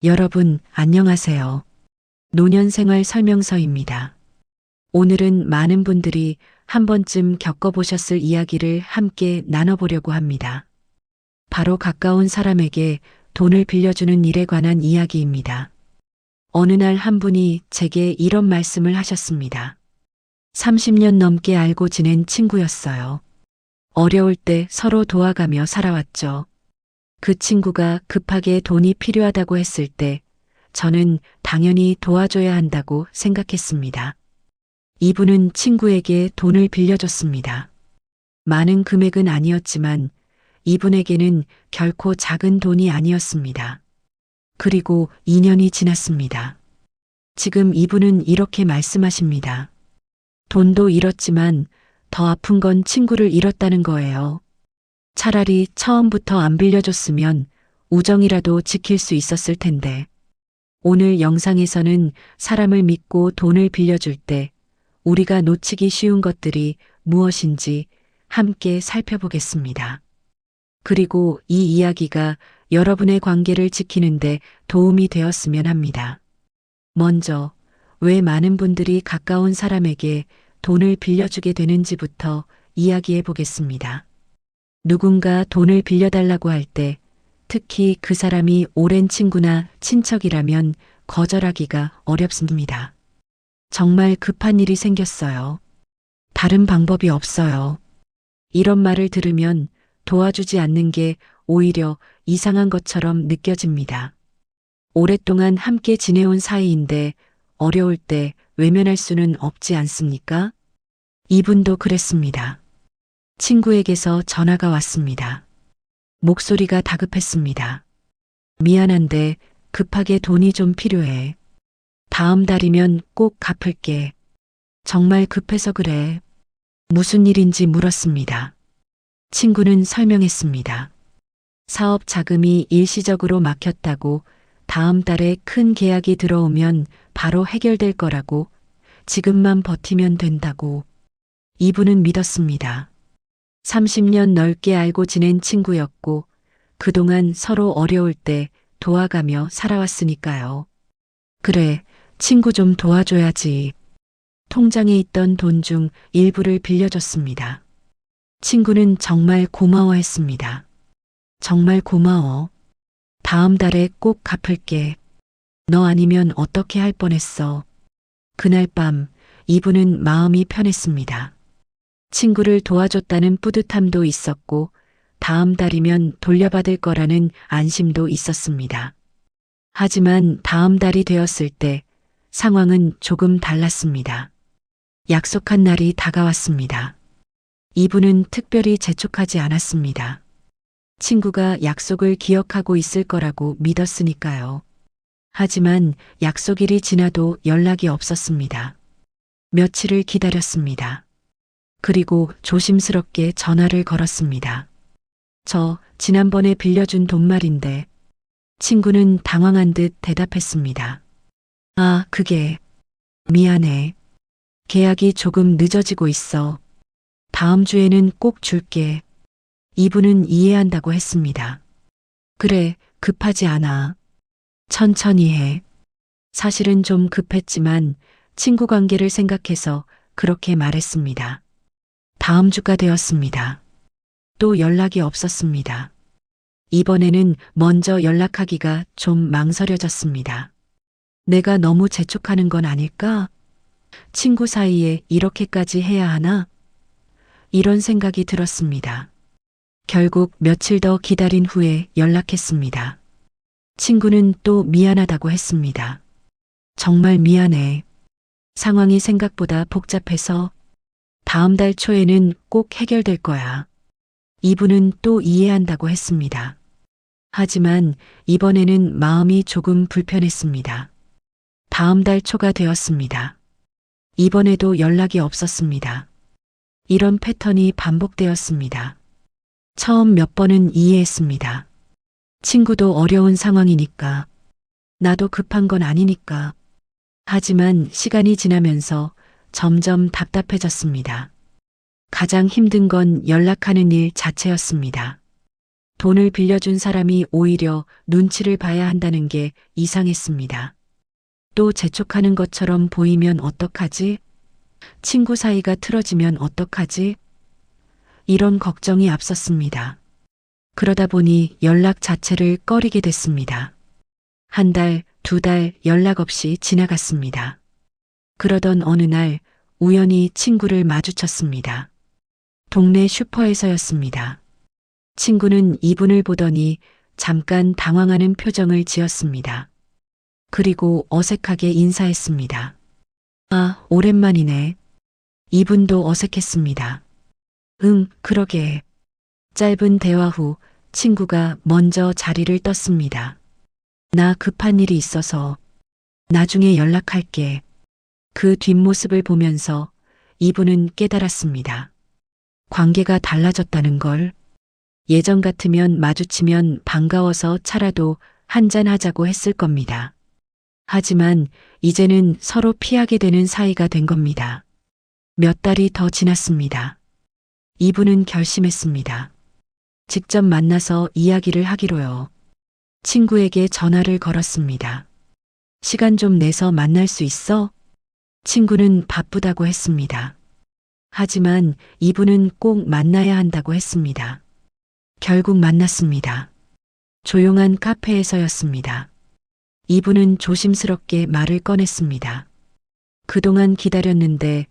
여러분, 안녕하세요. 노년생활 설명서입니다. 오늘은 많은 분들이 한 번쯤 겪어보셨을 이야기를 함께 나눠보려고 합니다. 바로 가까운 사람에게 돈을 빌려주는 일에 관한 이야기입니다. 어느 날 한 분이 제게 이런 말씀을 하셨습니다. 30년 넘게 알고 지낸 친구였어요. 어려울 때 서로 도와가며 살아왔죠. 그 친구가 급하게 돈이 필요하다고 했을 때 저는 당연히 도와줘야 한다고 생각했습니다. 이분은 친구에게 돈을 빌려줬습니다. 많은 금액은 아니었지만 이분에게는 결코 작은 돈이 아니었습니다. 그리고 2년이 지났습니다. 지금 이분은 이렇게 말씀하십니다. 돈도 잃었지만 더 아픈 건 친구를 잃었다는 거예요. 차라리 처음부터 안 빌려줬으면 우정이라도 지킬 수 있었을 텐데. 오늘 영상에서는 사람을 믿고 돈을 빌려줄 때 우리가 놓치기 쉬운 것들이 무엇인지 함께 살펴보겠습니다. 그리고 이 이야기가 여러분의 관계를 지키는데 도움이 되었으면 합니다. 먼저, 왜 많은 분들이 가까운 사람에게 돈을 빌려주게 되는지부터 이야기해 보겠습니다. 누군가 돈을 빌려달라고 할 때 특히 그 사람이 오랜 친구나 친척이라면 거절하기가 어렵습니다. 정말 급한 일이 생겼어요. 다른 방법이 없어요. 이런 말을 들으면 도와주지 않는 게 오히려 이상한 것처럼 느껴집니다. 오랫동안 함께 지내온 사이인데 어려울 때 외면할 수는 없지 않습니까? 이분도 그랬습니다. 친구에게서 전화가 왔습니다. 목소리가 다급했습니다. 미안한데 급하게 돈이 좀 필요해. 다음 달이면 꼭 갚을게. 정말 급해서 그래. 무슨 일인지 물었습니다. 친구는 설명했습니다. 사업 자금이 일시적으로 막혔다고 다음 달에 큰 계약이 들어오면 바로 해결될 거라고 지금만 버티면 된다고. 이분은 믿었습니다. 30년 넓게 알고 지낸 친구였고 그동안 서로 어려울 때 도와가며 살아왔으니까요. 그래, 친구 좀 도와줘야지. 통장에 있던 돈 중 일부를 빌려줬습니다. 친구는 정말 고마워했습니다. 정말 고마워. 다음 달에 꼭 갚을게. 너 아니면 어떻게 할 뻔했어. 그날 밤 이분은 마음이 편했습니다. 친구를 도와줬다는 뿌듯함도 있었고 다음 달이면 돌려받을 거라는 안심도 있었습니다. 하지만 다음 달이 되었을 때 상황은 조금 달랐습니다. 약속한 날이 다가왔습니다. 이분은 특별히 재촉하지 않았습니다. 친구가 약속을 기억하고 있을 거라고 믿었으니까요. 하지만 약속일이 지나도 연락이 없었습니다. 며칠을 기다렸습니다. 그리고 조심스럽게 전화를 걸었습니다. 저 지난번에 빌려준 돈 말인데. 친구는 당황한 듯 대답했습니다. 아, 그게. 미안해. 계약이 조금 늦어지고 있어. 다음 주에는 꼭 줄게. 이분은 이해한다고 했습니다. 그래, 급하지 않아. 천천히 해. 사실은 좀 급했지만 친구 관계를 생각해서 그렇게 말했습니다. 다음 주가 되었습니다. 또 연락이 없었습니다. 이번에는 먼저 연락하기가 좀 망설여졌습니다. 내가 너무 재촉하는 건 아닐까? 친구 사이에 이렇게까지 해야 하나? 이런 생각이 들었습니다. 결국 며칠 더 기다린 후에 연락했습니다. 친구는 또 미안하다고 했습니다. 정말 미안해. 상황이 생각보다 복잡해서 다음 달 초에는 꼭 해결될 거야. 이분은 또 이해한다고 했습니다. 하지만 이번에는 마음이 조금 불편했습니다. 다음 달 초가 되었습니다. 이번에도 연락이 없었습니다. 이런 패턴이 반복되었습니다. 처음 몇 번은 이해했습니다. 친구도 어려운 상황이니까. 나도 급한 건 아니니까. 하지만 시간이 지나면서 점점 답답해졌습니다. 가장 힘든 건 연락하는 일 자체였습니다. 돈을 빌려준 사람이 오히려 눈치를 봐야 한다는 게 이상했습니다. 또 재촉하는 것처럼 보이면 어떡하지? 친구 사이가 틀어지면 어떡하지? 이런 걱정이 앞섰습니다. 그러다 보니 연락 자체를 꺼리게 됐습니다. 한 달, 두 달 연락 없이 지나갔습니다. 그러던 어느 날 우연히 친구를 마주쳤습니다. 동네 슈퍼에서였습니다. 친구는 이분을 보더니 잠깐 당황하는 표정을 지었습니다. 그리고 어색하게 인사했습니다. 아, 오랜만이네. 이분도 어색했습니다. 응, 그러게. 짧은 대화 후 친구가 먼저 자리를 떴습니다. 나 급한 일이 있어서 나중에 연락할게. 그 뒷모습을 보면서 이분은 깨달았습니다. 관계가 달라졌다는 걸. 예전 같으면 마주치면 반가워서 차라도 한잔 하자고 했을 겁니다. 하지만 이제는 서로 피하게 되는 사이가 된 겁니다. 몇 달이 더 지났습니다. 이분은 결심했습니다. 직접 만나서 이야기를 하기로요. 친구에게 전화를 걸었습니다. 시간 좀 내서 만날 수 있어? 친구는 바쁘다고 했습니다. 하지만 이분은 꼭 만나야 한다고 했습니다. 결국 만났습니다. 조용한 카페에서였습니다. 이분은 조심스럽게 말을 꺼냈습니다. 그동안 기다렸는데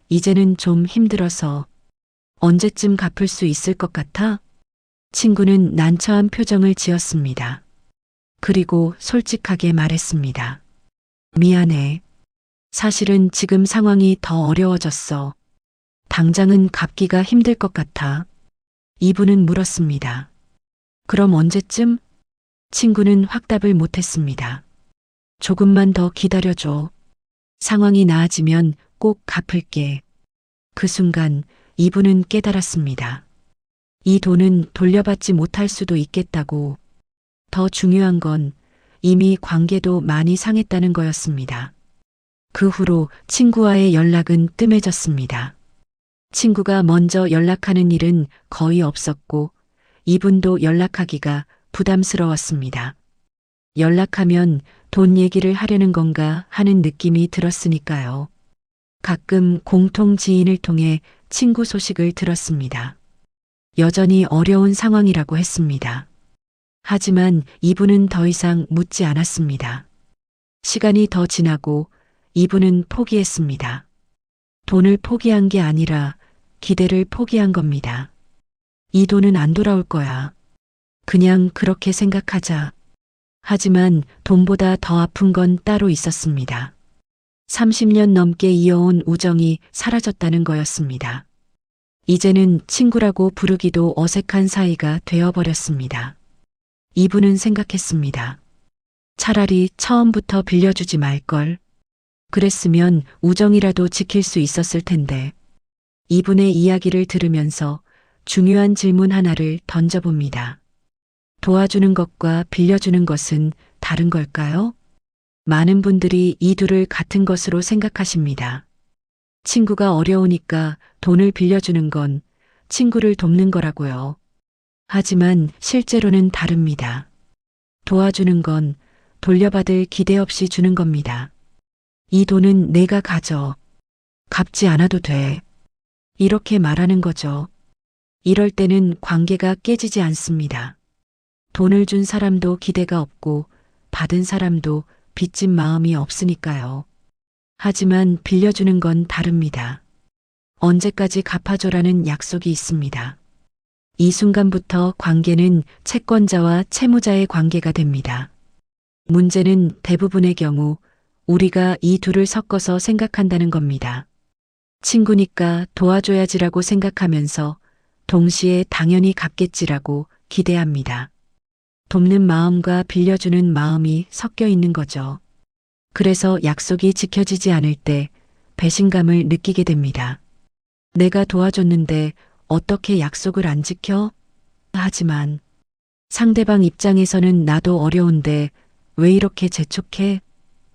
이제는 좀 힘들어서 언제쯤 갚을 수 있을 것 같아? 친구는 난처한 표정을 지었습니다. 그리고 솔직하게 말했습니다. 미안해. 사실은 지금 상황이 더 어려워졌어. 당장은 갚기가 힘들 것 같아. 이분은 물었습니다. 그럼 언제쯤? 친구는 확답을 못했습니다. 조금만 더 기다려줘. 상황이 나아지면 꼭 갚을게. 그 순간 이분은 깨달았습니다. 이 돈은 돌려받지 못할 수도 있겠다고. 더 중요한 건 이미 관계도 많이 상했다는 거였습니다. 그 후로 친구와의 연락은 뜸해졌습니다. 친구가 먼저 연락하는 일은 거의 없었고 이분도 연락하기가 부담스러웠습니다. 연락하면 돈 얘기를 하려는 건가 하는 느낌이 들었으니까요. 가끔 공통 지인을 통해 친구 소식을 들었습니다. 여전히 어려운 상황이라고 했습니다. 하지만 이분은 더 이상 묻지 않았습니다. 시간이 더 지나고 이분은 포기했습니다. 돈을 포기한 게 아니라 기대를 포기한 겁니다. 이 돈은 안 돌아올 거야. 그냥 그렇게 생각하자. 하지만 돈보다 더 아픈 건 따로 있었습니다. 30년 넘게 이어온 우정이 사라졌다는 거였습니다. 이제는 친구라고 부르기도 어색한 사이가 되어버렸습니다. 이분은 생각했습니다. 차라리 처음부터 빌려주지 말걸. 그랬으면 우정이라도 지킬 수 있었을 텐데. 이분의 이야기를 들으면서 중요한 질문 하나를 던져봅니다. 도와주는 것과 빌려주는 것은 다른 걸까요? 많은 분들이 이 둘을 같은 것으로 생각하십니다. 친구가 어려우니까 돈을 빌려주는 건 친구를 돕는 거라고요. 하지만 실제로는 다릅니다. 도와주는 건 돌려받을 기대 없이 주는 겁니다. 이 돈은 내가 가져. 갚지 않아도 돼. 이렇게 말하는 거죠. 이럴 때는 관계가 깨지지 않습니다. 돈을 준 사람도 기대가 없고 받은 사람도 빚진 마음이 없으니까요. 하지만 빌려주는 건 다릅니다. 언제까지 갚아줘라는 약속이 있습니다. 이 순간부터 관계는 채권자와 채무자의 관계가 됩니다. 문제는 대부분의 경우 우리가 이 둘을 섞어서 생각한다는 겁니다. 친구니까 도와줘야지라고 생각하면서 동시에 당연히 갚겠지라고 기대합니다. 돕는 마음과 빌려주는 마음이 섞여 있는 거죠. 그래서 약속이 지켜지지 않을 때 배신감을 느끼게 됩니다. 내가 도와줬는데 어떻게 약속을 안 지켜? 하지만 상대방 입장에서는 나도 어려운데 왜 이렇게 재촉해?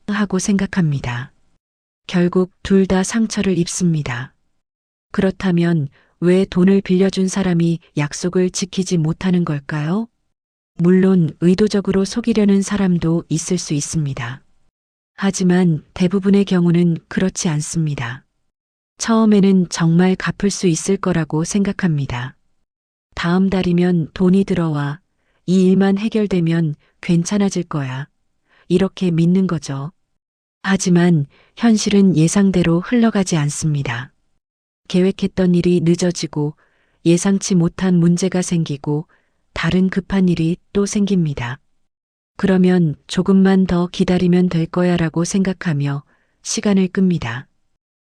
하고 생각합니다. 결국 둘 다 상처를 입습니다. 그렇다면 왜 돈을 빌려준 사람이 약속을 지키지 못하는 걸까요? 물론 의도적으로 속이려는 사람도 있을 수 있습니다. 하지만 대부분의 경우는 그렇지 않습니다. 처음에는 정말 갚을 수 있을 거라고 생각합니다. 다음 달이면 돈이 들어와. 이 일만 해결되면 괜찮아질 거야. 이렇게 믿는 거죠. 하지만 현실은 예상대로 흘러가지 않습니다. 계획했던 일이 늦어지고 예상치 못한 문제가 생기고 다른 급한 일이 또 생깁니다. 그러면 조금만 더 기다리면 될 거야 라고 생각하며 시간을 끕니다.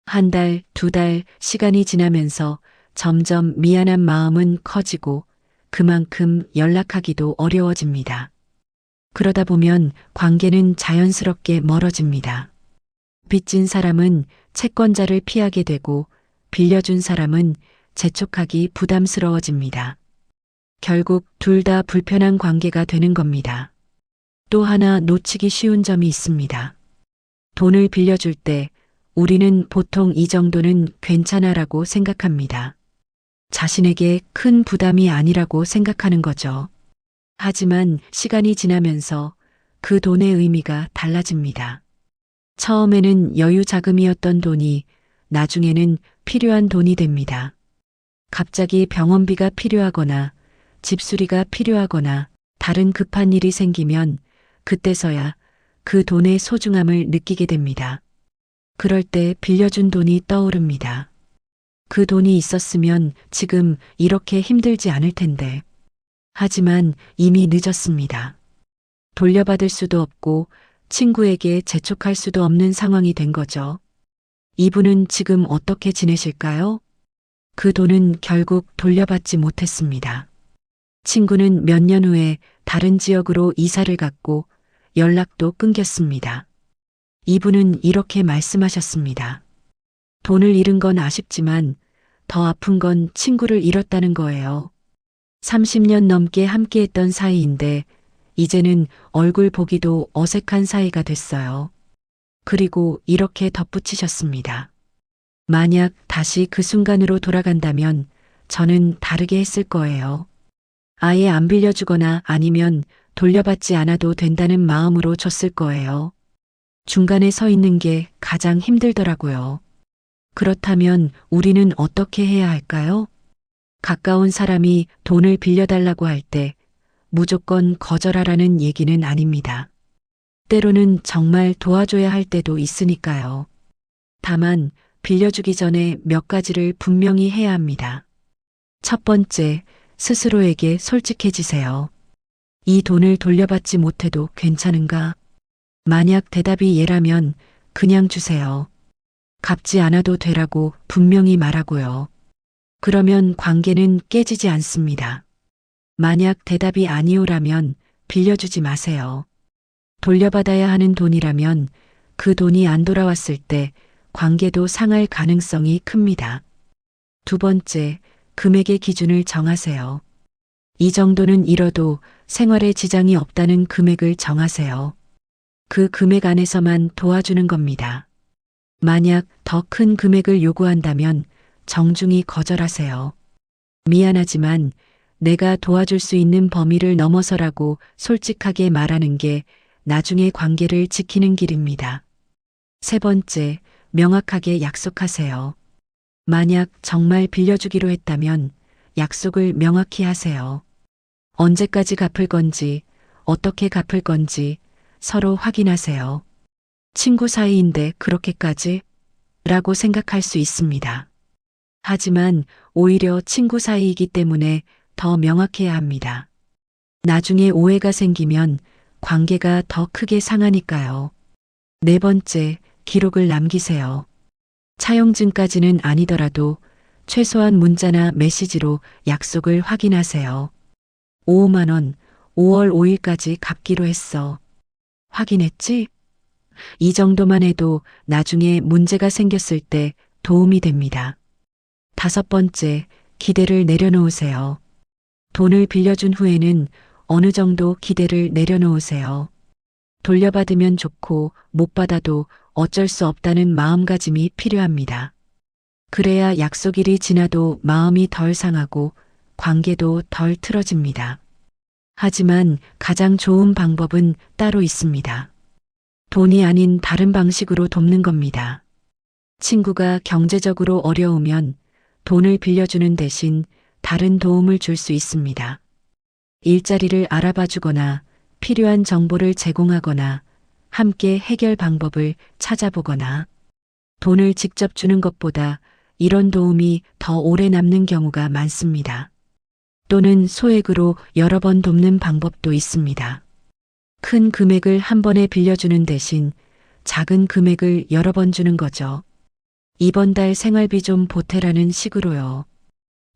한 달, 두 달 시간이 지나면서 점점 미안한 마음은 커지고 그만큼 연락하기도 어려워집니다. 그러다 보면 관계는 자연스럽게 멀어집니다. 빚진 사람은 채권자를 피하게 되고 빌려준 사람은 재촉하기 부담스러워집니다. 결국 둘 다 불편한 관계가 되는 겁니다. 또 하나 놓치기 쉬운 점이 있습니다. 돈을 빌려줄 때 우리는 보통 이 정도는 괜찮아라고 생각합니다. 자신에게 큰 부담이 아니라고 생각하는 거죠. 하지만 시간이 지나면서 그 돈의 의미가 달라집니다. 처음에는 여유 자금이었던 돈이 나중에는 필요한 돈이 됩니다. 갑자기 병원비가 필요하거나 집수리가 필요하거나 다른 급한 일이 생기면 그때서야 그 돈의 소중함을 느끼게 됩니다. 그럴 때 빌려준 돈이 떠오릅니다. 그 돈이 있었으면 지금 이렇게 힘들지 않을 텐데. 하지만 이미 늦었습니다. 돌려받을 수도 없고 친구에게 재촉할 수도 없는 상황이 된 거죠. 이분은 지금 어떻게 지내실까요? 그 돈은 결국 돌려받지 못했습니다. 친구는 몇 년 후에 다른 지역으로 이사를 갔고 연락도 끊겼습니다. 이분은 이렇게 말씀하셨습니다. 돈을 잃은 건 아쉽지만 더 아픈 건 친구를 잃었다는 거예요. 30년 넘게 함께했던 사이인데 이제는 얼굴 보기도 어색한 사이가 됐어요. 그리고 이렇게 덧붙이셨습니다. 만약 다시 그 순간으로 돌아간다면 저는 다르게 했을 거예요. 아예 안 빌려주거나 아니면 돌려받지 않아도 된다는 마음으로 줬을 거예요. 중간에 서 있는 게 가장 힘들더라고요. 그렇다면 우리는 어떻게 해야 할까요? 가까운 사람이 돈을 빌려달라고 할 때 무조건 거절하라는 얘기는 아닙니다. 때로는 정말 도와줘야 할 때도 있으니까요. 다만 빌려주기 전에 몇 가지를 분명히 해야 합니다. 첫 번째, 스스로에게 솔직해지세요. 이 돈을 돌려받지 못해도 괜찮은가? 만약 대답이 예라면 그냥 주세요. 갚지 않아도 되라고 분명히 말하고요. 그러면 관계는 깨지지 않습니다. 만약 대답이 아니오라면 빌려주지 마세요. 돌려받아야 하는 돈이라면 그 돈이 안 돌아왔을 때 관계도 상할 가능성이 큽니다. 두 번째, 금액의 기준을 정하세요. 이 정도는 잃어도 생활에 지장이 없다는 금액을 정하세요. 그 금액 안에서만 도와주는 겁니다. 만약 더 큰 금액을 요구한다면 정중히 거절하세요. 미안하지만 내가 도와줄 수 있는 범위를 넘어서라고 솔직하게 말하는 게 나중에 관계를 지키는 길입니다. 세 번째, 명확하게 약속하세요. 만약 정말 빌려주기로 했다면 약속을 명확히 하세요. 언제까지 갚을 건지, 어떻게 갚을 건지 서로 확인하세요. 친구 사이인데 그렇게까지? 라고 생각할 수 있습니다. 하지만 오히려 친구 사이이기 때문에 더 명확해야 합니다. 나중에 오해가 생기면 관계가 더 크게 상하니까요. 네 번째, 기록을 남기세요. 차용증까지는 아니더라도 최소한 문자나 메시지로 약속을 확인하세요. 5만 원, 5월 5일까지 갚기로 했어. 확인했지? 이 정도만 해도 나중에 문제가 생겼을 때 도움이 됩니다. 다섯 번째, 기대를 내려놓으세요. 돈을 빌려준 후에는 어느 정도 기대를 내려놓으세요. 돌려받으면 좋고 못 받아도 어쩔 수 없다는 마음가짐이 필요합니다. 그래야 약속일이 지나도 마음이 덜 상하고 관계도 덜 틀어집니다. 하지만 가장 좋은 방법은 따로 있습니다. 돈이 아닌 다른 방식으로 돕는 겁니다. 친구가 경제적으로 어려우면 돈을 빌려주는 대신 다른 도움을 줄 수 있습니다. 일자리를 알아봐 주거나 필요한 정보를 제공하거나 함께 해결 방법을 찾아보거나 돈을 직접 주는 것보다 이런 도움이 더 오래 남는 경우가 많습니다. 또는 소액으로 여러 번 돕는 방법도 있습니다. 큰 금액을 한 번에 빌려주는 대신 작은 금액을 여러 번 주는 거죠. 이번 달 생활비 좀 보태라는 식으로요.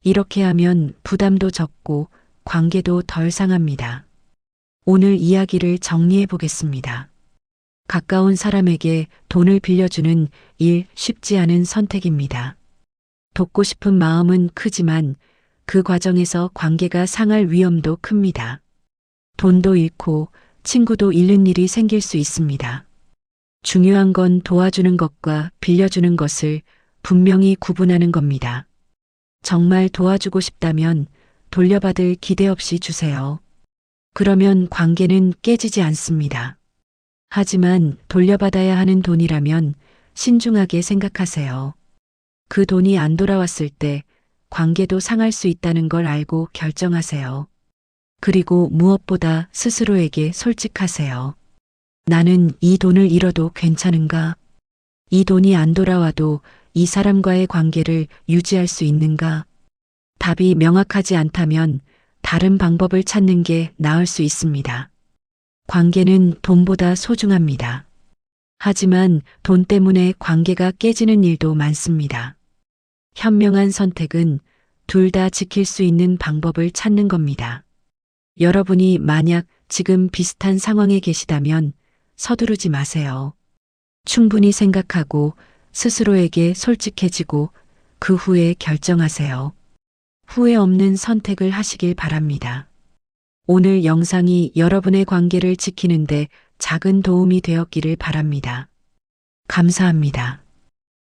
이렇게 하면 부담도 적고 관계도 덜 상합니다. 오늘 이야기를 정리해 보겠습니다. 가까운 사람에게 돈을 빌려주는 일 쉽지 않은 선택입니다. 돕고 싶은 마음은 크지만 그 과정에서 관계가 상할 위험도 큽니다. 돈도 잃고 친구도 잃는 일이 생길 수 있습니다. 중요한 건 도와주는 것과 빌려주는 것을 분명히 구분하는 겁니다. 정말 도와주고 싶다면 돌려받을 기대 없이 주세요. 그러면 관계는 깨지지 않습니다. 하지만 돌려받아야 하는 돈이라면 신중하게 생각하세요. 그 돈이 안 돌아왔을 때 관계도 상할 수 있다는 걸 알고 결정하세요. 그리고 무엇보다 스스로에게 솔직하세요. 나는 이 돈을 잃어도 괜찮은가? 이 돈이 안 돌아와도 이 사람과의 관계를 유지할 수 있는가? 답이 명확하지 않다면 다른 방법을 찾는 게 나을 수 있습니다. 관계는 돈보다 소중합니다. 하지만 돈 때문에 관계가 깨지는 일도 많습니다. 현명한 선택은 둘 다 지킬 수 있는 방법을 찾는 겁니다. 여러분이 만약 지금 비슷한 상황에 계시다면 서두르지 마세요. 충분히 생각하고 스스로에게 솔직해지고 그 후에 결정하세요. 후회 없는 선택을 하시길 바랍니다. 오늘 영상이 여러분의 관계를 지키는데 작은 도움이 되었기를 바랍니다. 감사합니다.